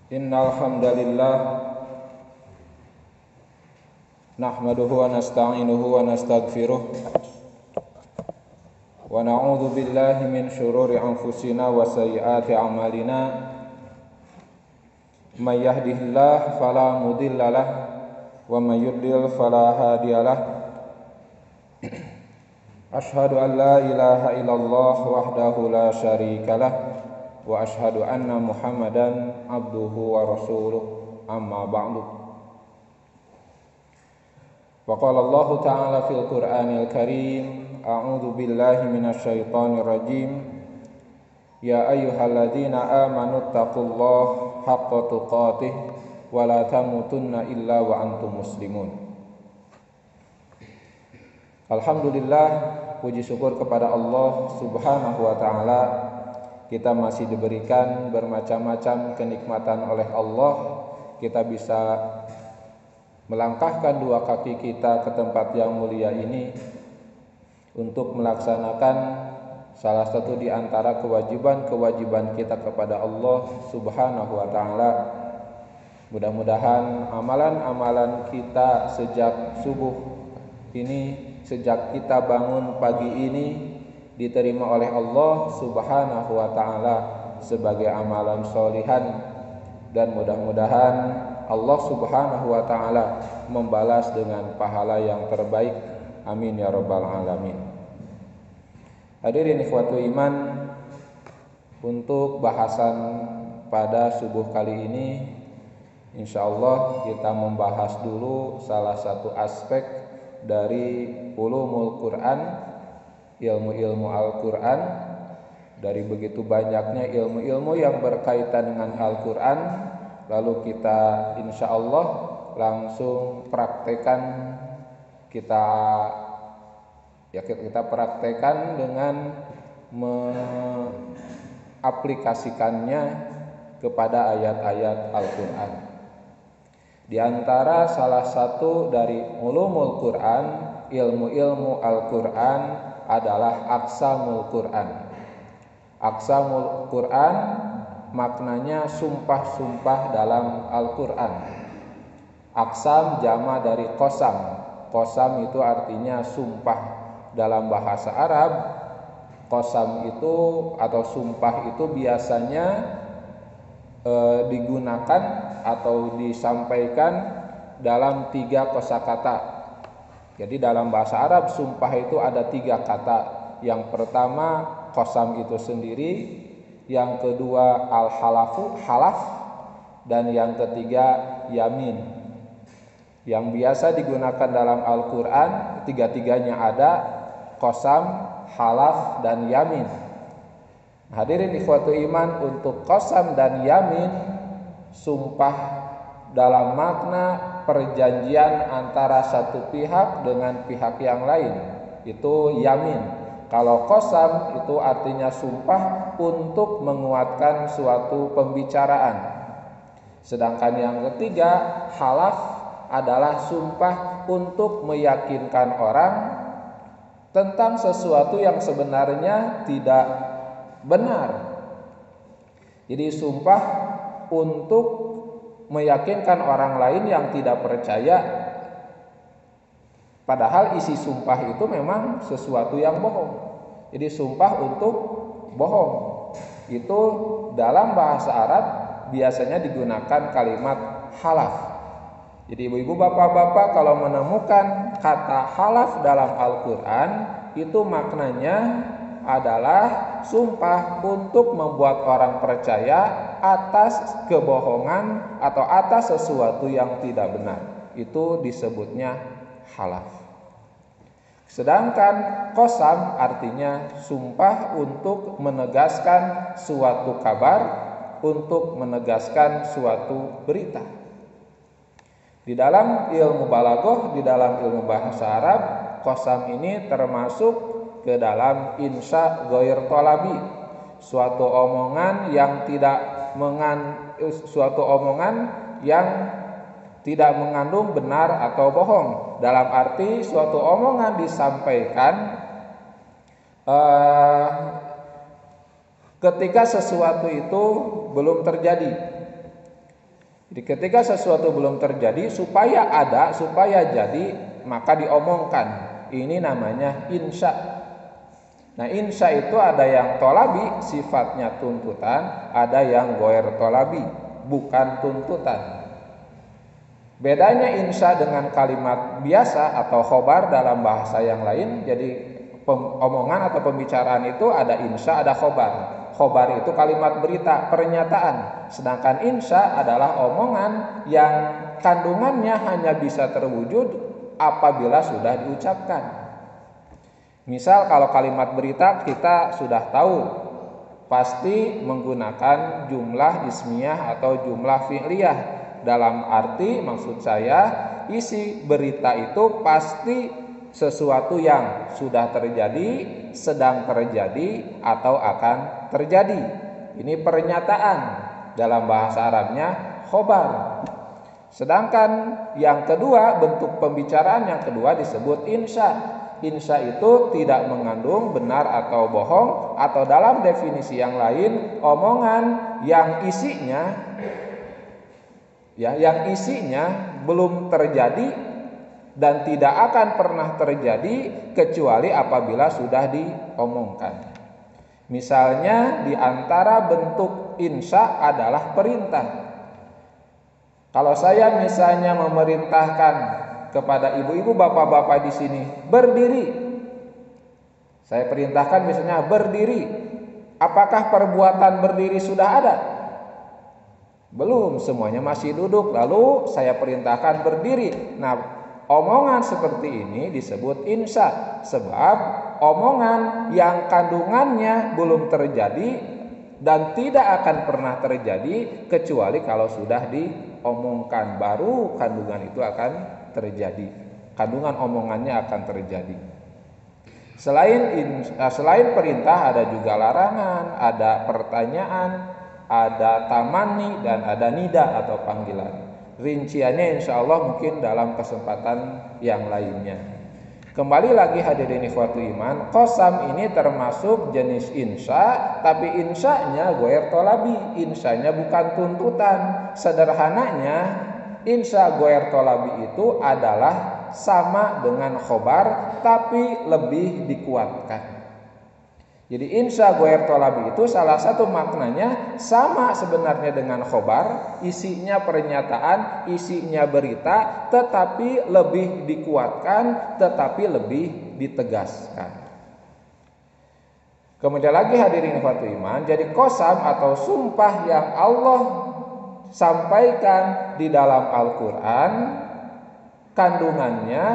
Innal hamdalillah nahmaduhu wa nasta'inuhu wa nastaghfiruh wa na'udzu billahi min syururi anfusina wa sayyiati a'malina may yahdihillahu fala mudhillalah wa may yudlil fala hadiyalah. Asyhadu an la ilaha illallah wahdahu la syarikalah wa asyhadu anna Muhammadan abduhu wa rasuluh, amma ba'du. Wa qala Allah ta'ala fil Qur'anil Karim, a'udzu billahi minasyaitonir rajim. Ya ayyuhalladzina amanu taqullaha haqqa tuqatih wa la tamutunna illa wa antum muslimun. Alhamdulillah, puji syukur kepada Allah Subhanahu wa taala. Kita masih diberikan bermacam-macam kenikmatan oleh Allah. Kita bisa melangkahkan dua kaki kita ke tempat yang mulia ini untuk melaksanakan salah satu di antara kewajiban-kewajiban kita kepada Allah Subhanahu wa taala. Mudah-mudahan amalan-amalan kita sejak subuh ini, sejak kita bangun pagi ini, diterima oleh Allah Subhanahu wa taala sebagai amalan sholihan, dan mudah-mudahan Allah Subhanahu wa taala membalas dengan pahala yang terbaik. Amin ya rabbal alamin. Hadirin ikhwatu iman, untuk bahasan pada subuh kali ini insyaallah kita membahas dulu salah satu aspek dari ulumul Quran, ilmu-ilmu Al-Quran. Dari begitu banyaknya ilmu-ilmu yang berkaitan dengan Al-Quran, lalu kita insya Allah langsung praktekan, kita praktekan dengan mengaplikasikannya kepada ayat-ayat Al-Quran. Di antara salah satu dari ulumul Quran, ilmu-ilmu Al-Quran adalah aqsamul Quran. Aqsamul Quran maknanya sumpah-sumpah dalam Al-Quran. Aqsam jama dari qasam. Qasam itu artinya sumpah dalam bahasa Arab. Qasam itu atau sumpah itu biasanya digunakan atau disampaikan dalam 3 kosakata. Jadi dalam bahasa Arab sumpah itu ada 3 kata. Yang pertama qasam itu sendiri, yang kedua al-halafu, halaf, dan yang ketiga yamin. Yang biasa digunakan dalam Al-Quran, 3-tiganya ada, qasam, halaf, dan yamin. Hadirin ikhwatu iman, untuk qasam dan yamin, sumpah dalam makna perjanjian antara satu pihak dengan pihak yang lain, itu yamin. Kalau qasam itu artinya sumpah untuk menguatkan suatu pembicaraan. Sedangkan yang ketiga, halaf, adalah sumpah untuk meyakinkan orang tentang sesuatu yang sebenarnya tidak benar. Jadi sumpah untuk meyakinkan orang lain yang tidak percaya, padahal isi sumpah itu memang sesuatu yang bohong. Jadi sumpah untuk bohong itu dalam bahasa Arab biasanya digunakan kalimat halaf. Jadi ibu-ibu, bapak-bapak, kalau menemukan kata halaf dalam Al-Quran, itu maknanya adalah sumpah untuk membuat orang percaya atas kebohongan atau atas sesuatu yang tidak benar. Itu disebutnya halaf. Sedangkan qasam artinya sumpah untuk menegaskan suatu kabar, untuk menegaskan suatu berita. Di dalam ilmu balaghah, di dalam ilmu bahasa Arab, qasam ini termasuk ke dalam insya ghair talabi, suatu omongan yang tidak mengandung benar atau bohong. Dalam arti suatu omongan disampaikan ketika sesuatu itu belum terjadi. Jadi ketika sesuatu belum terjadi, supaya ada, supaya jadi, maka diomongkan. Ini namanya insya. Nah, insya itu ada yang tolabi, sifatnya tuntutan, ada yang goer tolabi, bukan tuntutan. Bedanya insya dengan kalimat biasa atau khobar dalam bahasa yang lain. Jadi omongan atau pembicaraan itu ada insya, ada khobar. Khobar itu kalimat berita, pernyataan. Sedangkan insya adalah omongan yang kandungannya hanya bisa terwujud apabila sudah diucapkan. Misal kalau kalimat berita kita sudah tahu pasti menggunakan jumlah ismiyah atau jumlah fi'liyah. Dalam arti maksud saya isi berita itu pasti sesuatu yang sudah terjadi, sedang terjadi, atau akan terjadi. Ini pernyataan, dalam bahasa Arabnya khobar. Sedangkan yang kedua, bentuk pembicaraan yang kedua disebut insya. Insya itu tidak mengandung benar atau bohong, atau dalam definisi yang lain, omongan yang isinya belum terjadi dan tidak akan pernah terjadi kecuali apabila sudah diomongkan. Misalnya di antara bentuk insya adalah perintah. Kalau saya misalnya memerintahkan kepada ibu-ibu, bapak-bapak di sini berdiri, saya perintahkan misalnya berdiri. Apakah perbuatan berdiri sudah ada? Belum, semuanya masih duduk. Lalu saya perintahkan berdiri. Nah, omongan seperti ini disebut insya, sebab omongan yang kandungannya belum terjadi dan tidak akan pernah terjadi kecuali kalau sudah diomongkan, baru kandungan itu akan terjadi. Kandungan omongannya akan terjadi. Selain perintah ada juga larangan, ada pertanyaan, ada tamani, dan ada nida atau panggilan. Rinciannya insya Allah mungkin dalam kesempatan yang lainnya. Kembali lagi hadirin ikhwatu iman, qasam ini termasuk jenis insya, tapi insyanya goer tolabi, insyanya bukan tuntutan. Sederhananya, insya goer tolabi itu adalah sama dengan khobar, tapi lebih dikuatkan. Jadi insya goer tolabi itu salah satu maknanya sama sebenarnya dengan khobar, isinya pernyataan, isinya berita, tetapi lebih dikuatkan, tetapi lebih ditegaskan. Kemudian lagi hadirin ikhwatu iman, jadi qasam atau sumpah yang Allah sampaikan di dalam Al-Quran, kandungannya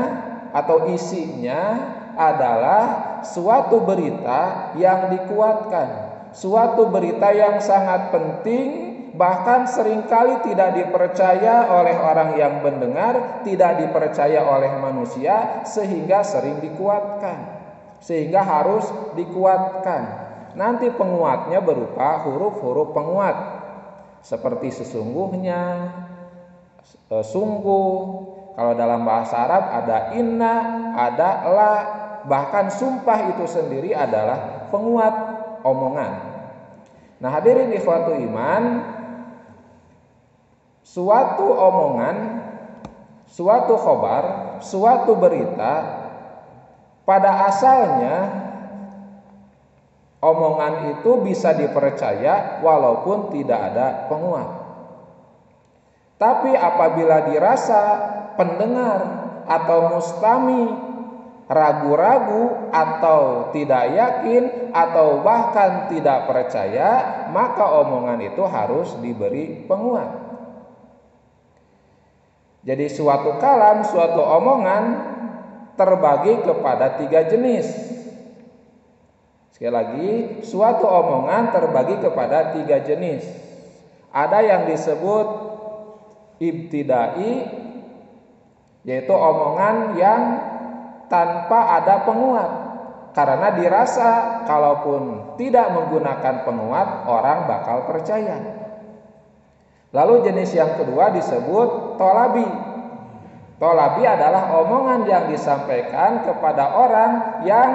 atau isinya adalah suatu berita yang dikuatkan, suatu berita yang sangat penting, bahkan seringkali tidak dipercaya oleh orang yang mendengar, tidak dipercaya oleh manusia, sehingga sering dikuatkan, sehingga harus dikuatkan. Nanti penguatnya berupa huruf-huruf penguat seperti sesungguhnya, sungguh. Kalau dalam bahasa Arab ada inna, ada la. Bahkan sumpah itu sendiri adalah penguat omongan. Nah hadirin ikhwatu iman, suatu omongan, suatu khobar, suatu berita, pada asalnya omongan itu bisa dipercaya walaupun tidak ada penguat. Tapi apabila dirasa pendengar atau mustami ragu-ragu atau tidak yakin atau bahkan tidak percaya, maka omongan itu harus diberi penguat. Jadi suatu kalam, suatu omongan terbagi kepada 3 jenis. Sekali lagi, suatu omongan terbagi kepada 3 jenis. Ada yang disebut ibtidai, yaitu omongan yang tanpa ada penguat, karena dirasa kalaupun tidak menggunakan penguat orang bakal percaya. Lalu jenis yang kedua disebut tolabi. Tolabi adalah omongan yang disampaikan kepada orang yang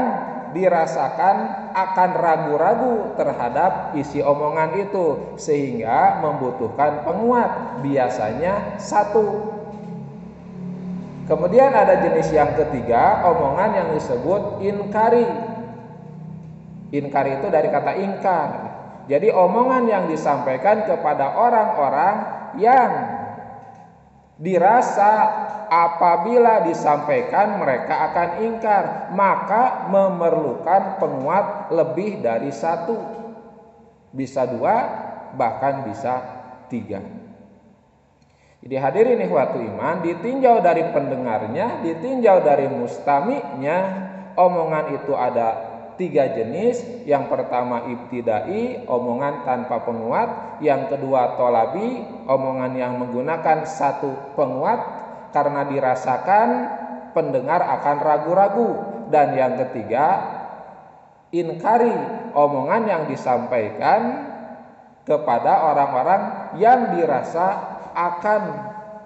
dirasakan akan ragu-ragu terhadap isi omongan itu sehingga membutuhkan penguat, biasanya satu. Kemudian ada jenis yang ketiga, omongan yang disebut inkari. Inkari itu dari kata ingkar. Jadi omongan yang disampaikan kepada orang-orang yang dirasa apabila disampaikan mereka akan ingkar, maka memerlukan penguat lebih dari satu, bisa dua, bahkan bisa tiga. Jadi hadirin ikhwatu iman, ditinjau dari pendengarnya, ditinjau dari mustami'nya, omongan itu ada tiga jenis. Yang pertama ibtidai, omongan tanpa penguat. Yang kedua tolabi, omongan yang menggunakan satu penguat karena dirasakan pendengar akan ragu-ragu. Dan yang ketiga inkari, omongan yang disampaikan kepada orang-orang yang dirasa akan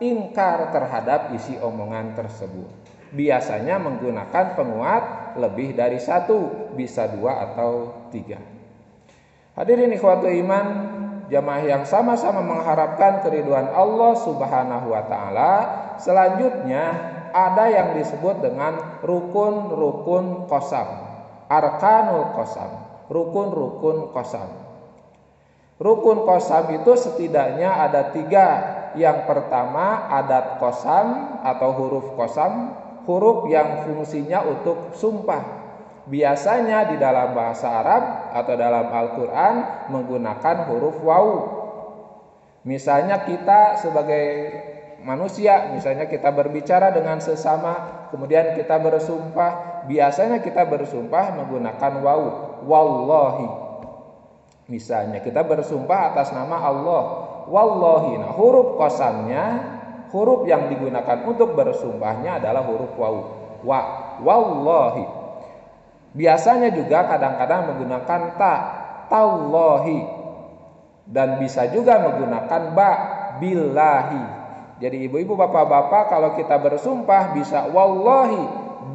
ingkar terhadap isi omongan tersebut. Biasanya menggunakan penguat lebih dari satu, bisa dua atau tiga. Hadirin ikhwatu iman, jamaah yang sama-sama mengharapkan keridhaan Allah Subhanahu wa taala. Selanjutnya ada yang disebut dengan rukun-rukun qasam, arkanul qasam, rukun-rukun qasam. Rukun qasam itu setidaknya ada tiga. Yang pertama adat qasam atau huruf qasam, huruf yang fungsinya untuk sumpah. Biasanya di dalam bahasa Arab atau dalam Al-Quran menggunakan huruf waw. Misalnya kita sebagai manusia, misalnya kita berbicara dengan sesama, kemudian kita bersumpah, biasanya kita bersumpah menggunakan waw. Wallahi. Misalnya kita bersumpah atas nama Allah, wallahi. Nah, huruf qasamnya, huruf yang digunakan untuk bersumpahnya adalah huruf waw. Wallahi. Biasanya juga kadang-kadang menggunakan ta, tallahi. Dan bisa juga menggunakan ba, billahi. Jadi ibu-ibu, bapak-bapak, kalau kita bersumpah bisa wallahi,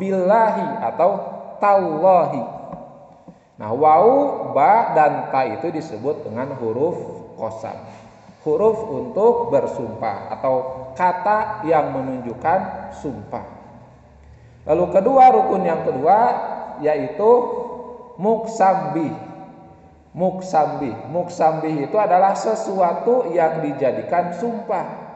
billahi atau tallahi. Nah, waw, ba, dan ta itu disebut dengan huruf qasam. Huruf untuk bersumpah atau kata yang menunjukkan sumpah. Lalu kedua, rukun yang kedua yaitu muqsambih. Muqsambih. Muqsambih itu adalah sesuatu yang dijadikan sumpah.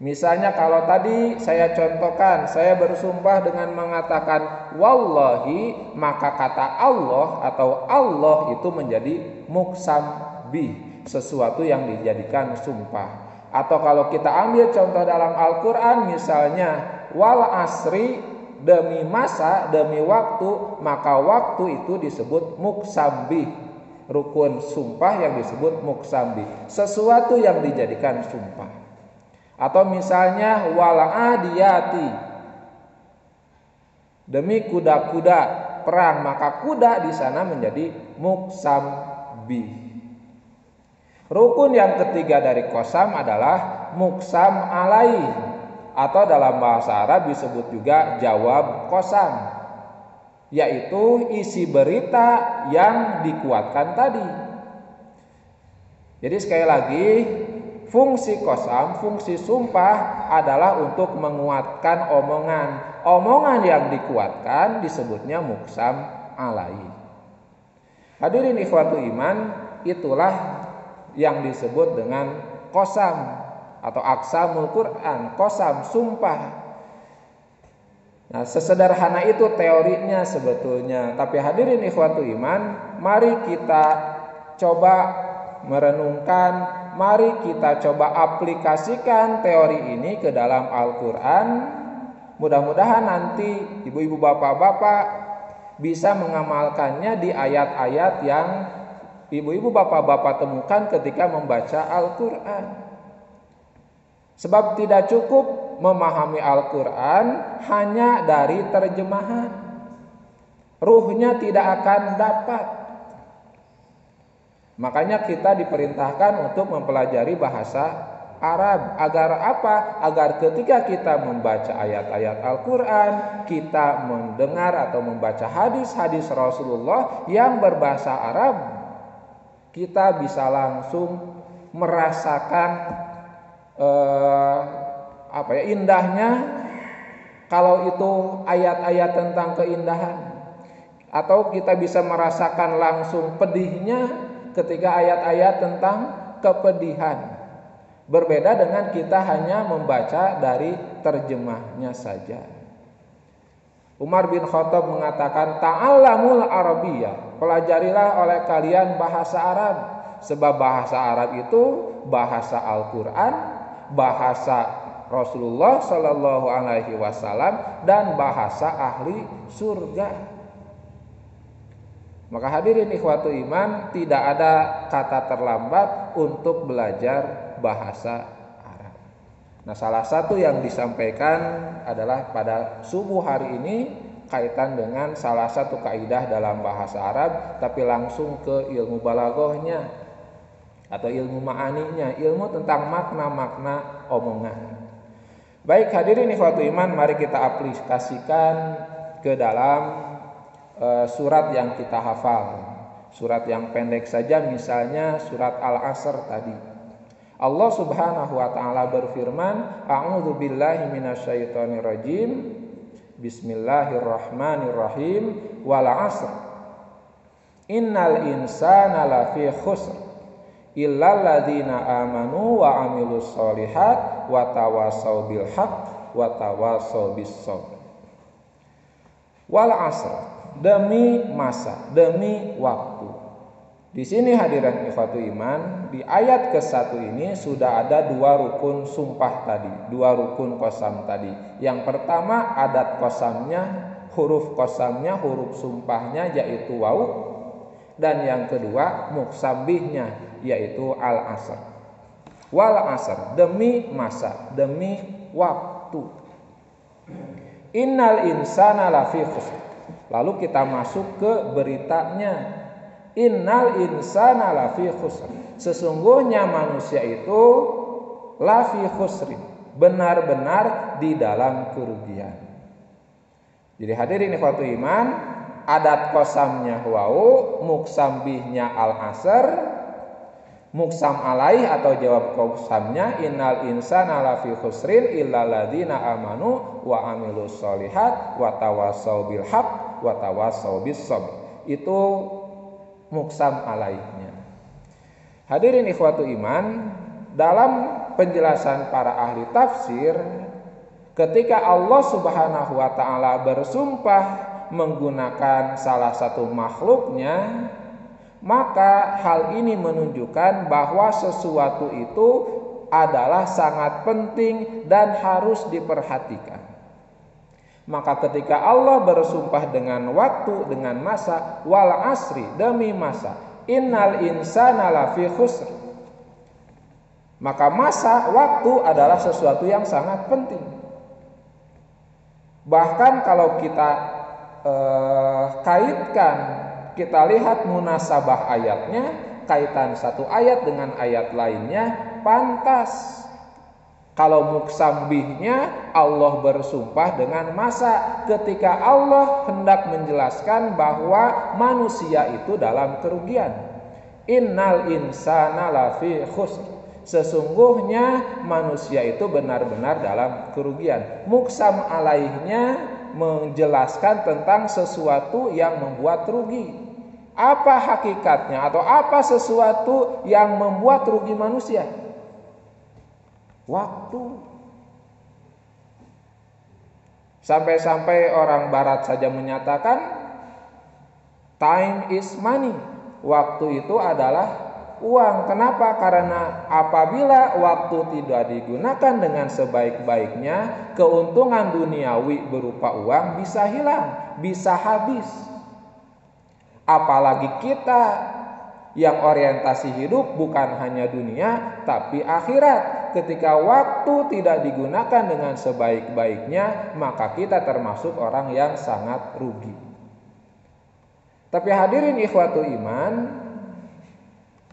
Misalnya kalau tadi saya contohkan, saya bersumpah dengan mengatakan wallahi, maka kata Allah atau Allah itu menjadi muqsambih, sesuatu yang dijadikan sumpah. Atau kalau kita ambil contoh dalam Al-Quran, misalnya wal asri, demi masa, demi waktu, maka waktu itu disebut muqsambih. Rukun sumpah yang disebut muqsambih, sesuatu yang dijadikan sumpah. Atau misalnya wal adiyati, demi kuda-kuda perang, maka kuda di sana menjadi muqsambih. Rukun yang ketiga dari qasam adalah muqsam alaih, atau dalam bahasa Arab disebut juga jawab qasam, yaitu isi berita yang dikuatkan tadi. Jadi sekali lagi, fungsi qasam, fungsi sumpah adalah untuk menguatkan omongan. Omongan yang dikuatkan disebutnya muqsam alaih. Hadirin ikhwatu iman, itulah yang disebut dengan qasam atau aqsamul Quran, qasam, sumpah. Nah, sesederhana itu teorinya sebetulnya. Tapi hadirin ikhwatu iman, mari kita coba merenungkan, mari kita coba aplikasikan teori ini ke dalam Al-Quran. Mudah-mudahan nanti ibu-ibu, bapak-bapak bisa mengamalkannya di ayat-ayat yang ibu-ibu, bapak-bapak temukan ketika membaca Al-Quran. Sebab tidak cukup memahami Al-Quran hanya dari terjemahan. Ruhnya tidak akan dapat. Makanya kita diperintahkan untuk mempelajari bahasa Arab. Agar apa? Agar ketika kita membaca ayat-ayat Al-Quran, kita mendengar atau membaca hadis-hadis Rasulullah yang berbahasa Arab, kita bisa langsung merasakan indahnya. Kalau itu ayat-ayat tentang keindahan, atau kita bisa merasakan langsung pedihnya ketika ayat-ayat tentang kepedihan. Berbeda dengan kita hanya membaca dari terjemahnya saja. Umar bin Khattab mengatakan, ta'allamul arabiyyah, pelajarilah oleh kalian bahasa Arab. Sebab bahasa Arab itu bahasa Al-Quran, bahasa Rasulullah Shallallahu Alaihi Wasallam, dan bahasa ahli surga. Maka hadirin ikhwatu iman, tidak ada kata terlambat untuk belajar bahasa Arab. Nah, salah satu yang disampaikan adalah pada subuh hari ini kaitan dengan salah satu kaidah dalam bahasa Arab, tapi langsung ke ilmu balaghahnya atau ilmu ma'aninya, ilmu tentang makna-makna omongan. Baik hadirin ikhwatu iman, mari kita aplikasikan ke dalam surat yang kita hafal. Surat yang pendek saja, misalnya surat Al-Asr tadi. Allah Subhanahu wa taala berfirman, A'udzu billahi minasyaitonir rajim. Bismillahirrahmanirrahim. Wal 'asr. Innal insana lafi khusr. Illal ladzina amanu wa 'amilus sholihat wa tawassaw bil haqq wa tawassaw bis sabr. Wal 'asr, demi masa, demi waktu. Di sini hadirin ikhwatu iman, di ayat ke-1 ini sudah ada dua rukun sumpah tadi, dua rukun qasam tadi. Yang pertama adat qasamnya, huruf qasamnya, huruf sumpahnya yaitu waw. Dan yang kedua muqsam bihnya yaitu al-asr. Wal asr, demi masa, demi waktu. Innal insana lafi khusr. Lalu kita masuk ke beritanya. Innal insana lafi khusr. Sesungguhnya manusia itu lafi khusrin, benar-benar di dalam kerugian. Jadi hadirin ikhwatu iman, adat qasamnya wau, muqsam bihnya al-asr, muqsam alaih atau jawab qasamnya innal insana lafi khusrin illal ladzina amanu wa amilus sholihat wa tawassaw bil haqq wa tawassaw bis sabr. Itu muqsam alaihnya. Hadirin ikhwatu iman, dalam penjelasan para ahli tafsir, ketika Allah Subhanahu wa taala bersumpah menggunakan salah satu makhluknya, maka hal ini menunjukkan bahwa sesuatu itu adalah sangat penting dan harus diperhatikan. Maka ketika Allah bersumpah dengan waktu, dengan masa, wal asri, demi masa, innal insana lafi khusr, maka masa, waktu adalah sesuatu yang sangat penting. Bahkan kalau kita kaitkan, kita lihat munasabah ayatnya, kaitan satu ayat dengan ayat lainnya, pantas kalau muqsam bihnya Allah bersumpah dengan masa ketika Allah hendak menjelaskan bahwa manusia itu dalam kerugian. Innal insana lafi khusr. Sesungguhnya manusia itu benar-benar dalam kerugian. Muqsam alaihnya menjelaskan tentang sesuatu yang membuat rugi. Apa hakikatnya atau apa sesuatu yang membuat rugi manusia? Waktu. Sampai-sampai orang barat saja menyatakan time is money. Waktu itu adalah uang. Kenapa? Karena apabila waktu tidak digunakan dengan sebaik-baiknya, keuntungan duniawi berupa uang bisa hilang, bisa habis. Apalagi kita yang orientasi hidup bukan hanya dunia tapi akhirat. Ketika waktu tidak digunakan dengan sebaik-baiknya, maka kita termasuk orang yang sangat rugi. Tapi hadirin ikhwatu iman,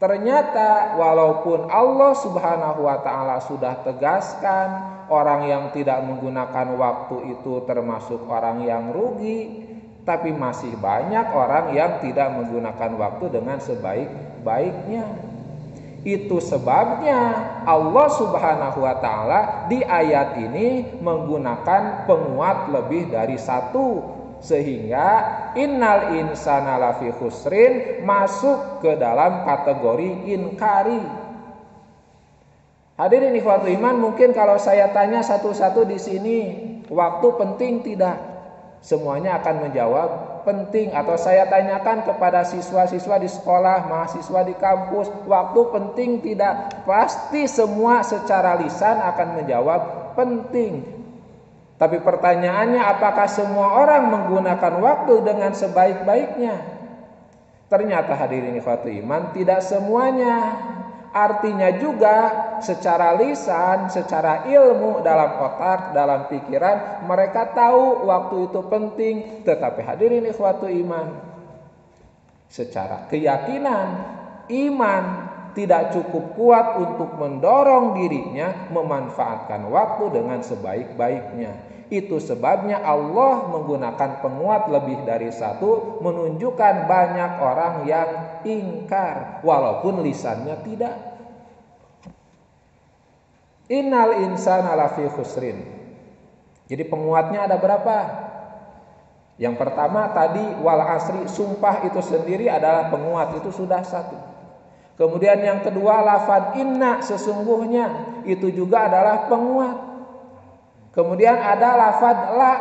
Ternyata walaupun Allah Subhanahu wa taala sudah tegaskan orang yang tidak menggunakan waktu itu termasuk orang yang rugi, tapi masih banyak orang yang tidak menggunakan waktu dengan sebaik-baiknya. Itu sebabnya Allah Subhanahu wa taala di ayat ini menggunakan penguat lebih dari satu, sehingga innal insana lafi khusrin masuk ke dalam kategori inkari. Hadirin ikhwatul iman, mungkin kalau saya tanya satu-satu di sini, waktu penting tidak? Semuanya akan menjawab penting. Atau saya tanyakan kepada siswa-siswa di sekolah, mahasiswa di kampus, waktu penting tidak? Pasti semua secara lisan akan menjawab penting. Tapi pertanyaannya, apakah semua orang menggunakan waktu dengan sebaik-baiknya? Ternyata hadirin ikhwatul iman, tidak semuanya. Artinya juga secara lisan, secara ilmu, dalam otak, dalam pikiran, mereka tahu waktu itu penting. Tetapi hadirin ikhwatul iman, secara keyakinan, iman tidak cukup kuat untuk mendorong dirinya memanfaatkan waktu dengan sebaik-baiknya. Itu sebabnya Allah menggunakan penguat lebih dari satu, menunjukkan banyak orang yang ingkar walaupun lisannya tidak. Innal insana lafi khusrin. Jadi penguatnya ada berapa? Yang pertama tadi wal asri, sumpah itu sendiri adalah penguat, itu sudah satu. Kemudian yang kedua lafaz inna, sesungguhnya, itu juga adalah penguat. Kemudian ada lafaz la,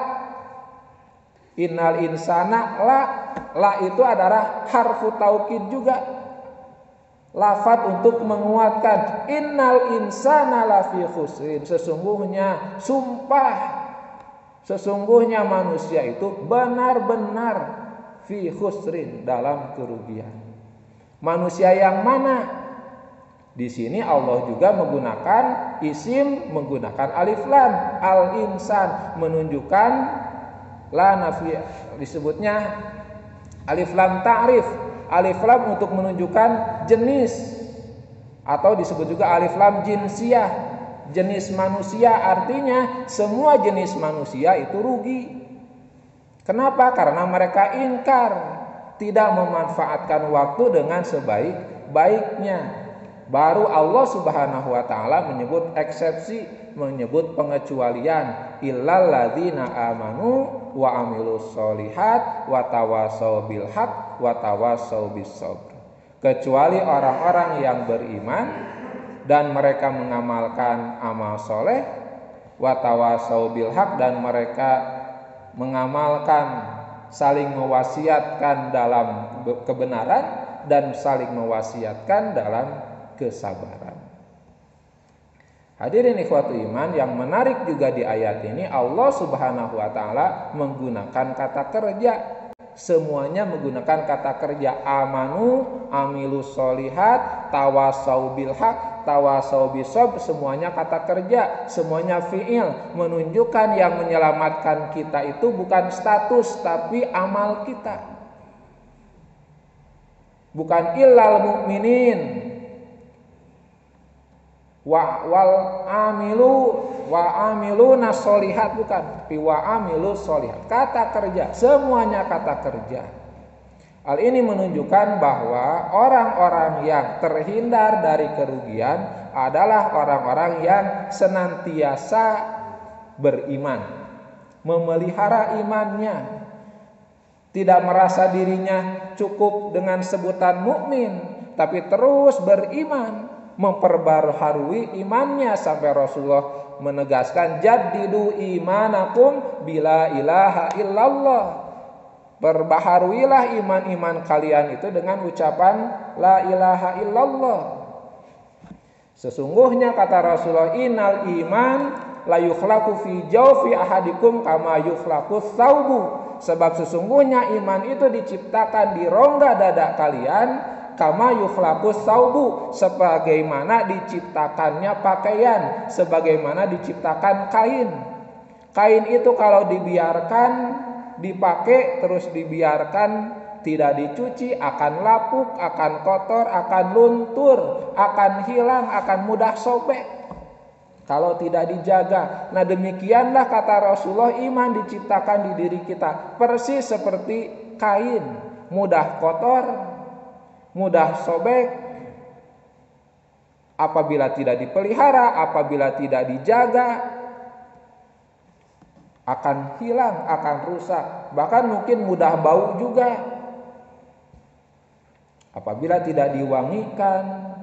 innal insana la. La itu adalah harfu taukid juga, lafaz untuk menguatkan. Innal insana lafi khusrin, sesungguhnya, sumpah, sesungguhnya manusia itu benar-benar fi khusrin, dalam kerugian. Manusia yang mana? Di sini Allah juga menggunakan isim, menggunakan alif lam, al insan, menunjukkan la nafi, disebutnya alif lam ta'rif. Alif lam untuk menunjukkan jenis, atau disebut juga alif lam jinsiyah, jenis manusia, artinya semua jenis manusia itu rugi. Kenapa? Karena mereka ingkar, tidak memanfaatkan waktu dengan sebaik-baiknya. Baru Allah Subhanahu wa taala menyebut eksepsi, menyebut pengecualian, illal ladzina amanu wa amilus solihat wa tawasau bil haq wa tawasau bis sabr. Kecuali orang-orang yang beriman dan mereka mengamalkan amal soleh, wa tawasau bil haq, dan mereka mengamalkan, saling mewasiatkan dalam kebenaran dan saling mewasiatkan dalam kesabaran. Hadirin ikhwatul iman, yang menarik juga di ayat ini, Allah Subhanahu wa taala menggunakan kata kerja. Semuanya menggunakan kata kerja. Amanu, amilus solihat, tawasau bil haq, tawasau bis sabr, semuanya kata kerja, semuanya fi'il, menunjukkan yang menyelamatkan kita itu bukan status tapi amal kita. Bukan illal mu'minin wal amiluna solihat, bukan, wa amilus solihat, kata kerja, semuanya kata kerja. Hal ini menunjukkan bahwa orang-orang yang terhindar dari kerugian adalah orang-orang yang senantiasa beriman, memelihara imannya, tidak merasa dirinya cukup dengan sebutan mukmin, tapi terus beriman, memperbaharui imannya, sampai Rasulullah menegaskan jaddidu imanakum bila ilaha illallah. Perbaharuilah iman-iman kalian itu dengan ucapan la ilaha illallah. Sesungguhnya kata Rasulullah, innal iman la yukhlaqu fi jawfi ahadikum kama yukhlaqu thawbu. Sebab sesungguhnya iman itu diciptakan di rongga dada kalian, kama yukhlaqus saubu, sebagaimana diciptakannya pakaian, sebagaimana diciptakan kain. Kain itu kalau dibiarkan dipakai terus dibiarkan tidak dicuci akan lapuk, akan kotor, akan luntur, akan hilang, akan mudah sobek kalau tidak dijaga. Nah, demikianlah kata Rasulullah, iman diciptakan di diri kita persis seperti kain, mudah kotor, mudah sobek apabila tidak dipelihara, apabila tidak dijaga, akan hilang, akan rusak, bahkan mungkin mudah bau juga apabila tidak diwangikan,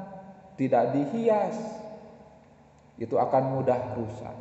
tidak dihias, itu akan mudah rusak.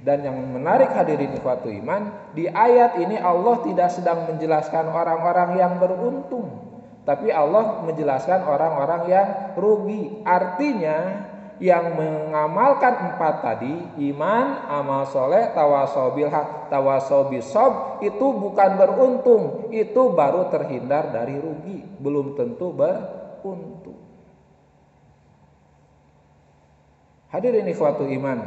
Dan yang menarik hadirin ikhwatu iman, di ayat ini Allah tidak sedang menjelaskan orang-orang yang beruntung, tapi Allah menjelaskan orang-orang yang rugi. Artinya yang mengamalkan 4 tadi, iman, amal soleh, tawasau bil haq, tawasau bis sabr, itu bukan beruntung, itu baru terhindar dari rugi, belum tentu beruntung. Hadirin ikhwatu iman,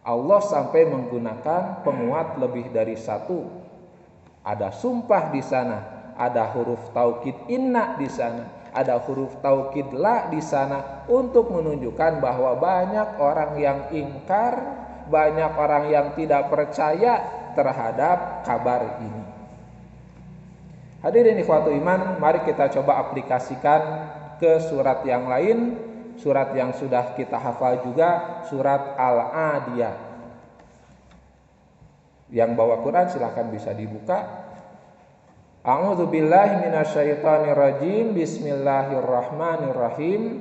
Allah sampai menggunakan penguat lebih dari 1. Ada sumpah di sana, ada huruf taukid inna di sana, ada huruf taukid la di sana, untuk menunjukkan bahwa banyak orang yang ingkar, banyak orang yang tidak percaya terhadap kabar ini. Hadirin ikhwatu iman, mari kita coba aplikasikan ke surat yang lain, surat yang sudah kita hafal juga, surat Al-Adiyah. Yang bawa Quran silahkan bisa dibuka. A'udzu billahi minasyaitonir rajim. Bismillahirrahmanirrahim.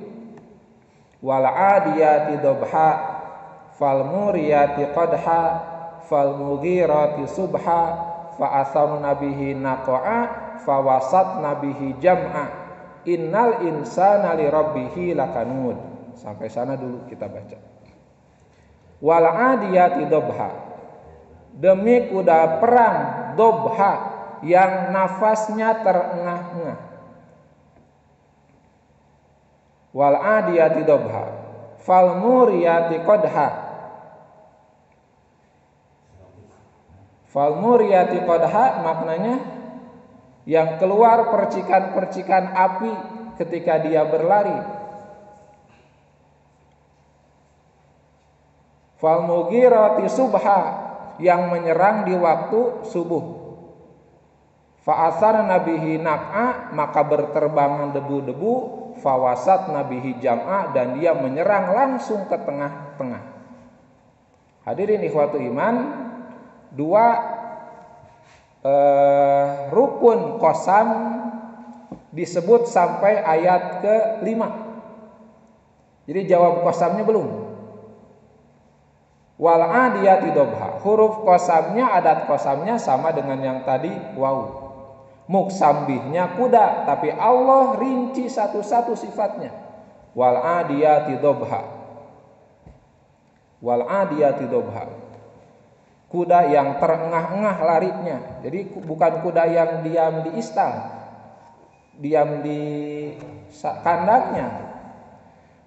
Wal 'adiyati dhabha fal muriyati qadha fal mughirati subha fa asarna bihi naqa'a fa wasatna bihi jam'a innal insana li rabbih lakanud. Sampai sana dulu kita baca. Wal 'adiyati dhabha, demi kuda perang dhabha yang nafasnya terengah-engah. Wal 'adiyati dhabha fal muriyati qadha. Fal muriyati qadha maknanya yang keluar percikan-percikan api ketika dia berlari. Fal mughirati subha, yang menyerang di waktu subuh. Fa'asarna bihi naq'a, maka berterbangan debu-debu. Fawasatna bihi jam'a, dan dia menyerang langsung ke tengah-tengah. Hadirin ikhwatu iman, 2 rukun qasam disebut sampai ayat ke-5. Jadi jawab qasamnya belum. Wal 'adiyati dhabha, huruf qasamnya, adat qasamnya sama dengan yang tadi waw. Muksambihnya kuda, tapi Allah rinci satu-satu sifatnya. Wal 'adiyati dhabha. Wal 'adiyati dhabha, kuda yang terengah-engah larinya. Jadi bukan kuda yang diam di istal, diam di kandangnya.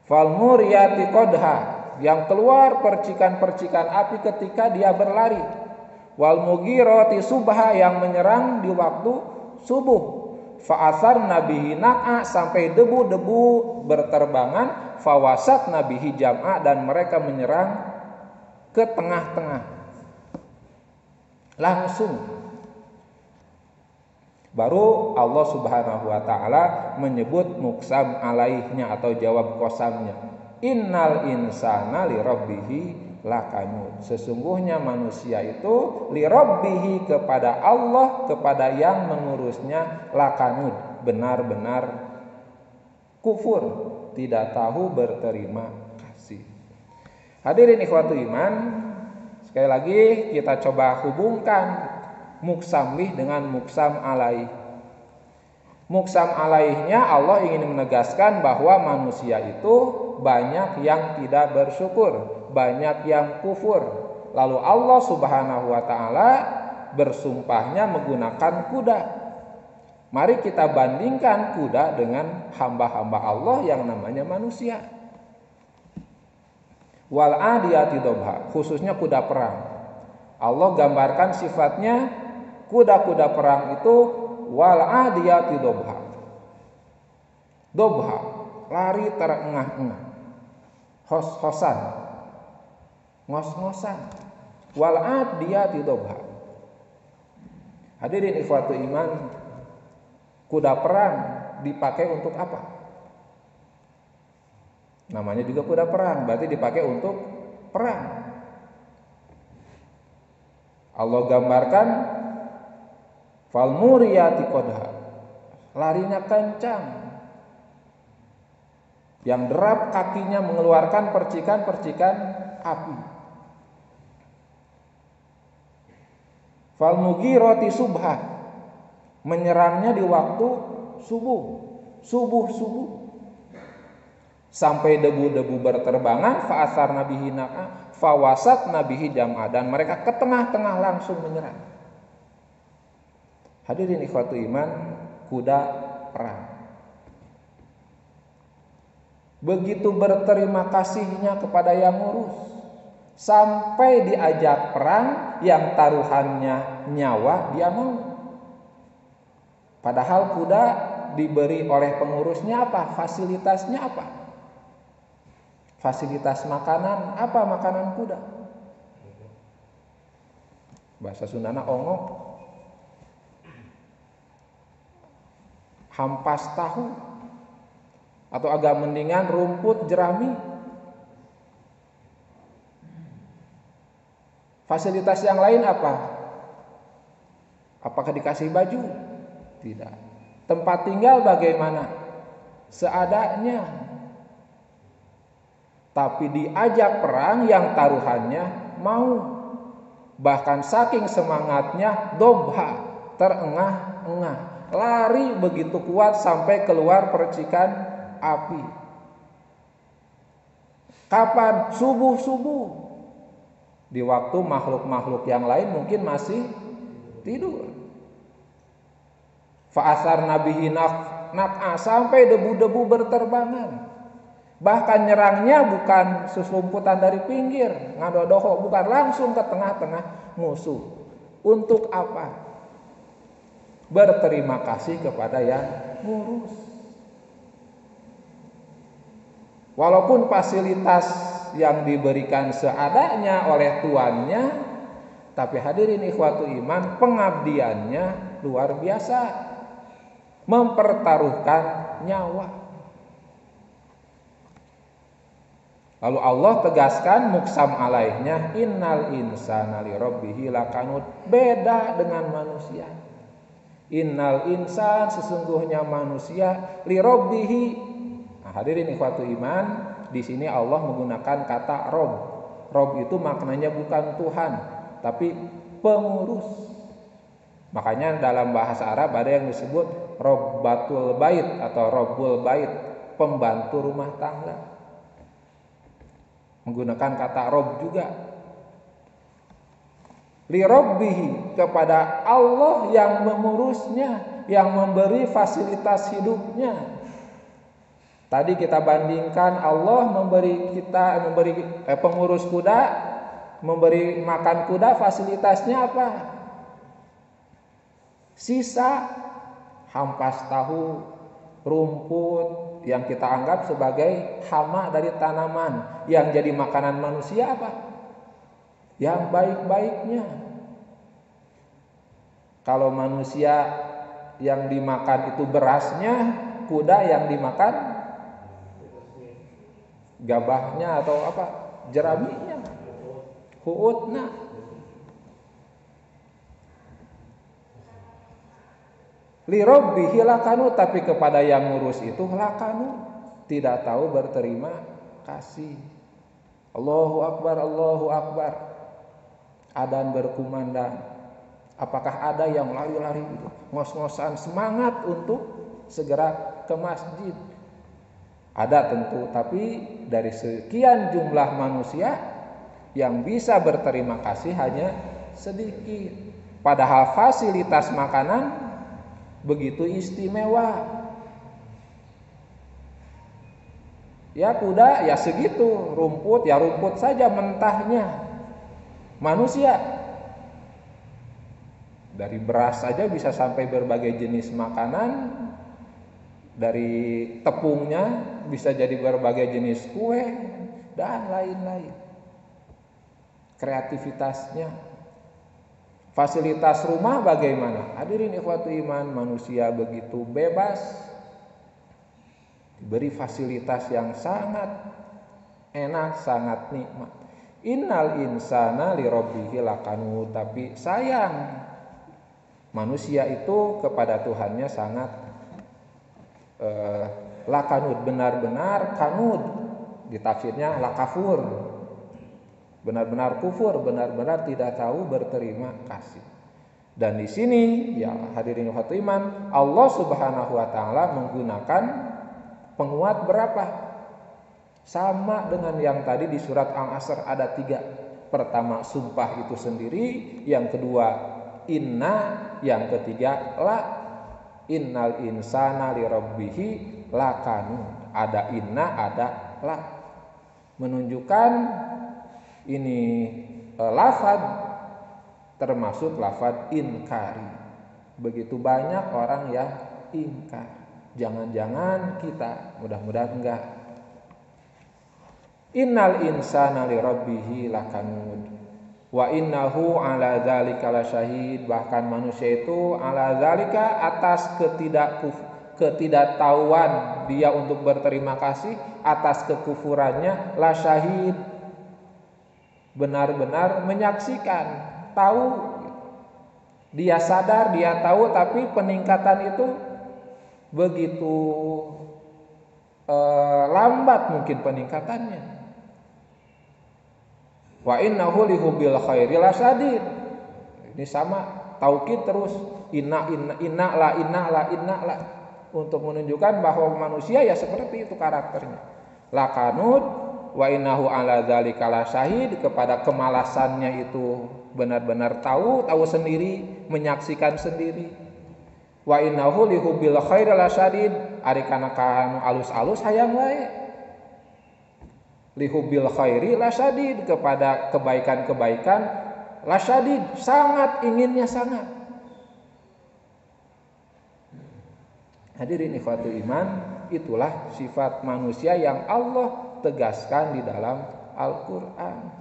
Fal muriyati qadha, yang keluar percikan-percikan api ketika dia berlari. Wal mughirati subha, yang menyerang di waktu subuh. Fa'asarna bihi naq'a, sampai debu-debu berterbangan. Fawasatna bihi jam'a, dan mereka menyerang ke tengah-tengah langsung. Baru Allah Subhanahu wa taala menyebut muksam alaihnya atau jawab qasamnya. Innal insana li rabbihi lakanud, sesungguhnya manusia itu li rabbihi, kepada Allah, kepada yang mengurusnya, lakanud, benar-benar kufur, tidak tahu berterima kasih. Hadirin ikhwatu iman, sekali lagi kita coba hubungkan muksamih dengan muksam alaih. Muksam alaihnya, Allah ingin menegaskan bahwa manusia itu banyak yang tidak bersyukur, banyak yang kufur. Lalu Allah Subhanahu wa taala bersumpahnya menggunakan kuda. Mari kita bandingkan kuda dengan hamba-hamba Allah yang namanya manusia. Wal 'adiyati dhabha, khususnya kuda perang. Allah gambarkan sifatnya kuda-kuda perang itu wal adiyati dobha. Dobha, lari terengah-engah. Hos-hosan, ngos-ngosan. Wal adiyati dobha. Hadirin ikhwatu iman, kuda perang dipakai untuk apa? Namanya juga kuda perang, berarti dipakai untuk perang. Allah gambarkan fal muriyati qadha, larinya kencang, yang derap kakinya mengeluarkan percikan-percikan api. Fal mughirati subha, menyerangnya di waktu subuh. Sampai debu-debu berterbangan, fa'asar nabihi naqa, fawasat nabihi jam'a, dan mereka ke tengah-tengah langsung menyerang. Hadirin ikhwatu iman, kuda perang. Begitu berterima kasihnya kepada yang ngurus, sampai diajak perang yang taruhannya nyawa dia mau. Padahal kuda diberi oleh pengurusnya apa? Fasilitasnya apa? Fasilitas makanan, apa makanan kuda? Bahasa Sundana ongok, hampas tahu, atau agak mendingan rumput jerami. Fasilitas yang lain apa? Apakah dikasih baju? Tidak. Tempat tinggal bagaimana? Seadanya. Tapi diajak perang yang taruhannya mau. Bahkan saking semangatnya dobha, terengah-engah, lari begitu kuat sampai keluar percikan api. Kapan? Subuh-subuh. Di waktu makhluk-makhluk yang lain mungkin masih tidur. Fa'asar nabihi nak'a, sampai debu-debu berterbangan. Bahkan nyerangnya bukan seselumputan dari pinggir, ngadodoho, bukan, langsung ke tengah-tengah musuh. Untuk apa? Berterima kasih kepada yang ngurus. Walaupun fasilitas yang diberikan seadanya oleh tuannya, tapi hadirin ikhwatu iman, pengabdiannya luar biasa, mempertaruhkan nyawa. Lalu Allah tegaskan muksam alaihnya, innal insana li rabbihi lakanud, beda dengan manusia. Innal insan, sesungguhnya manusia, li rabbihi. Nah, hadirin ikhwatu iman, di sini Allah menggunakan kata Rob. Rob itu maknanya bukan Tuhan, tapi pengurus. Makanya dalam bahasa Arab ada yang disebut Robbatul Bait atau Robbul Bait, pembantu rumah tangga. Menggunakan kata Rob juga. Li Rabbihi, kepada Allah yang mengurusnya, yang memberi fasilitas hidupnya. Tadi kita bandingkan Allah memberi pengurus kuda, memberi makan kuda, fasilitasnya apa? Sisa hampas tahu, rumput yang kita anggap sebagai hama dari tanaman, yang jadi makanan manusia apa? Yang baik-baiknya. Kalau manusia yang dimakan itu berasnya, kuda yang dimakan gabahnya atau apa? Jeraminya, huutna. Li rabbihi lakanu, tapi kepada yang ngurus itu lakanu, tidak tahu berterima kasih. Allahu Akbar, Allahu Akbar. Adzan berkumandang. Apakah ada yang lari-lari gitu, ngos-ngosan semangat untuk segera ke masjid? Ada tentu, tapi dari sekian jumlah manusia yang bisa berterima kasih hanya sedikit. Padahal fasilitas makanan begitu istimewa. Ya kuda ya segitu, rumput ya rumput saja mentahnya. Manusia Dari beras saja bisa sampai berbagai jenis makanan, dari tepungnya bisa jadi berbagai jenis kue dan lain-lain. Kreativitasnya. Fasilitas rumah bagaimana? Hadirin ikhwatu iman, manusia begitu bebas, diberi fasilitas yang sangat enak, sangat nikmat. Innal insana lirabbihi lakanud, tapi sayang manusia itu kepada Tuhannya sangat lakanud, benar-benar kanud, ditafsirnya lakafur, benar-benar kufur, benar-benar tidak tahu berterima kasih. Dan di sini ya hadirin ikhwatu iman, Allah Subhanahu wa taala menggunakan penguat berapa? Sama dengan yang tadi di surat Al-Asr ada 3. Pertama sumpah itu sendiri, yang kedua inna, yang ketiga la. Innal insana lirabbihi lakanud. Ada inna, ada la. Menunjukkan ini lafaz termasuk lafaz inkari. Begitu banyak orang yang ingkar. Jangan-jangan kita, mudah-mudahan enggak. Innal insana lirabbihi lakanud wa innahu ala dzalika lasyahid. Bahkan manusia itu ala dzalika, atas ketidaktahuan dia untuk berterima kasih, atas kekufurannya, lasyahid, benar-benar menyaksikan, tahu. Dia sadar, dia tahu, tapi peningkatan itu begitu lambat mungkin peningkatannya. Wa innahu lihubbil khairi lasyadid. Ini sama, taukid terus, inna la untuk menunjukkan bahwa manusia ya seperti itu karakternya. Lakanud wa innahu ala dzalika lasyahid, kepada kemalasannya itu benar-benar tahu sendiri, menyaksikan sendiri. Wa innahu lihubbil khairi lasyadid, ari kana kanu alus-alus hayang wae. Lihubbil khairi lasyadid, kepada kebaikan-kebaikan, lasyadid, sangat inginnya, sangat. Hadirin ikhwatu iman, itulah sifat manusia yang Allah tegaskan di dalam Al-Quran.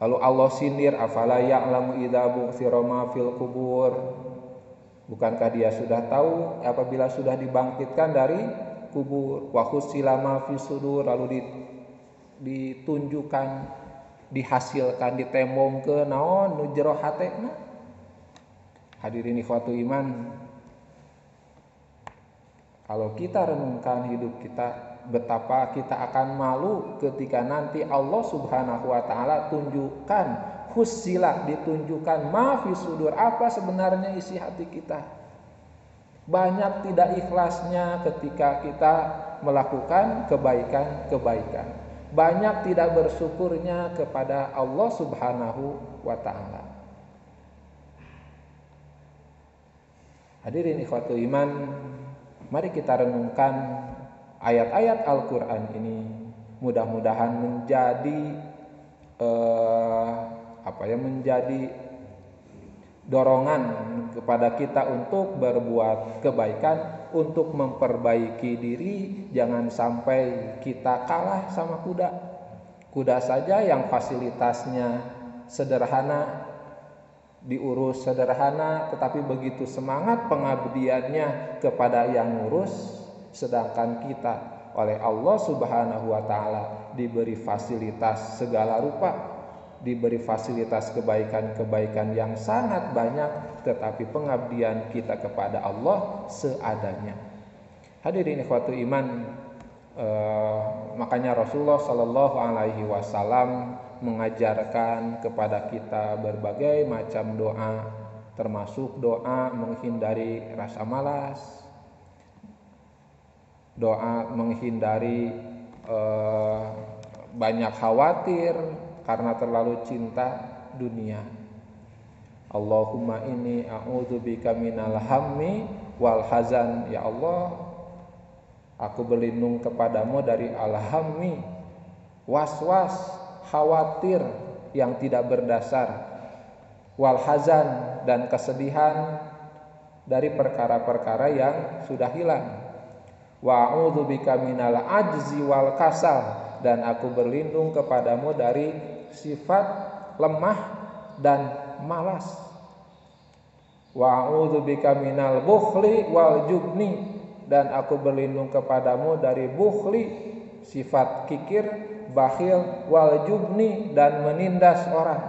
Lalu Allah sindir, afala ya'lamu idza bu'thira ma fil kubur. Bukankah dia sudah tahu apabila sudah dibangkitkan dari kubur? Wa husila ma fi sudur, lalu ditunjukkan, dihasilkan, ditembongkeun naon nu jero hatena. Hadirin ikhwatu iman, kalau kita renungkan hidup kita, betapa kita akan malu ketika nanti Allah Subhanahu wa taala tunjukkan, husila, ditunjukkan ma fi sudur, apa sebenarnya isi hati kita. Banyak tidak ikhlasnya ketika kita melakukan kebaikan-kebaikan. Banyak tidak bersyukurnya kepada Allah Subhanahu wa taala. Hadirin ikhwatu iman, mari kita renungkan ayat-ayat Al-Qur'an ini. Mudah-mudahan menjadi menjadi dorongan kepada kita untuk berbuat kebaikan, untuk memperbaiki diri. Jangan sampai kita kalah sama kuda. Kuda saja yang fasilitasnya sederhana, diurus sederhana, tetapi begitu semangat pengabdiannya kepada yang ngurus. Sedangkan kita oleh Allah Subhanahu wa taala diberi fasilitas segala rupa, diberi fasilitas kebaikan-kebaikan yang sangat banyak, tetapi pengabdian kita kepada Allah seadanya. Hadirin ikhwatu iman, makanya Rasulullah Shallallahu Alaihi Wasallam mengajarkan kepada kita berbagai macam doa, termasuk doa menghindari rasa malas, doa menghindari banyak khawatir karena terlalu cinta dunia. Allahumma inni a'udzubika minal hammi wal hazan. Ya Allah, aku berlindung kepadamu dari al-hammi, was-was, khawatir yang tidak berdasar, wal hazan, dan kesedihan dari perkara-perkara yang sudah hilang. Wa a'udzubika minal ajzi wal kasal, dan aku berlindung kepadamu dari sifat lemah dan malas. Wa a'udzubika minal bukhli wal jubni, dan aku berlindung kepadamu dari bukhli, sifat kikir, bakhil, wal jubni, dan menindas orang.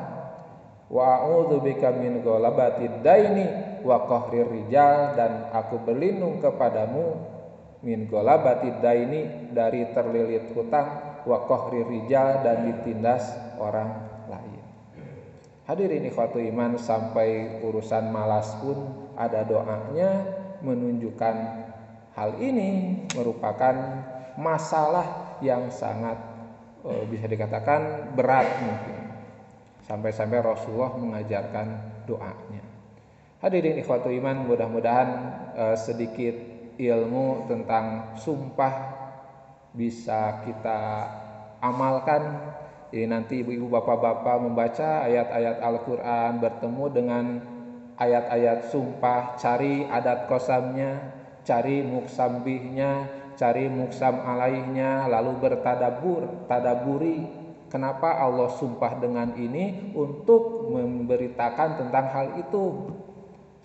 Wa a'udzubika min ghalabatid daini wa qahrir rijal, dan aku berlindung kepadamu min ghalabatid daini, dari terlilit hutang, wa qahrir rijal, dan ditindas orang lain. Hadirin ikhwatu iman, sampai urusan malas pun ada doanya, menunjukkan hal ini merupakan masalah yang sangat bisa dikatakan berat mungkin. Sampai-sampai Rasulullah mengajarkan doanya. Hadirin ikhwatu iman, mudah-mudahan sedikit ilmu tentang sumpah bisa kita amalkan. Jadi nanti ibu-ibu bapak-bapak membaca ayat-ayat Al-Quran, bertemu dengan ayat-ayat sumpah, cari adat kosamnya, cari muksambihnya, cari muksam alaihnya, lalu tadaburi kenapa Allah sumpah dengan ini, untuk memberitakan tentang hal itu.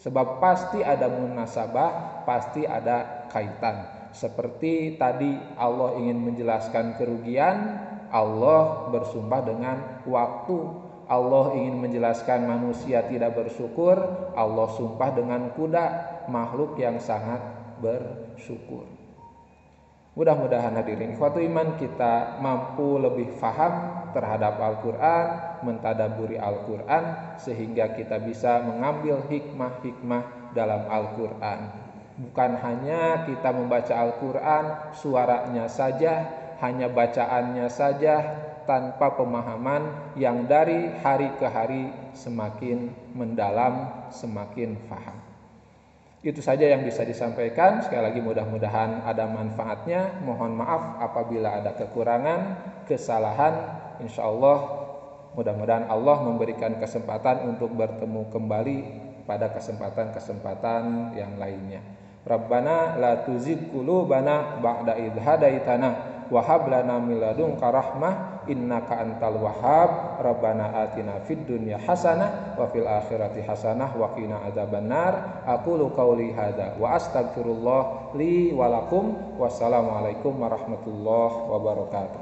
Sebab pasti ada munasabah, pasti ada kaitan. Seperti tadi Allah ingin menjelaskan kerugian, Allah bersumpah dengan waktu. Allah ingin menjelaskan manusia tidak bersyukur, Allah sumpah dengan kuda, makhluk yang sangat bersyukur. Mudah-mudahan hadirin ikhwatu iman kita mampu lebih faham terhadap Al-Quran, mentadaburi Al-Quran, sehingga kita bisa mengambil hikmah-hikmah dalam Al-Quran. Bukan hanya kita membaca Al-Quran suaranya saja, hanya bacaannya saja, tanpa pemahaman yang dari hari ke hari semakin mendalam, semakin faham. Itu saja yang bisa disampaikan. Sekali lagi mudah-mudahan ada manfaatnya. Mohon maaf apabila ada kekurangan, kesalahan. Insya Allah mudah-mudahan Allah memberikan kesempatan untuk bertemu kembali pada kesempatan-kesempatan yang lainnya. Rabbana la tuzigh qulubana ba'da idh hadaitana wa hab lana min ladunka rahmah innaka antal wahhab. Rabbana atina fid dunya hasanah wa fil akhirati hasanah wa qina adzabannar. Aqulu qauli hadza wa astaghfirullah li wa lakum. Wassalamualaikum warahmatullahi wabarakatuh.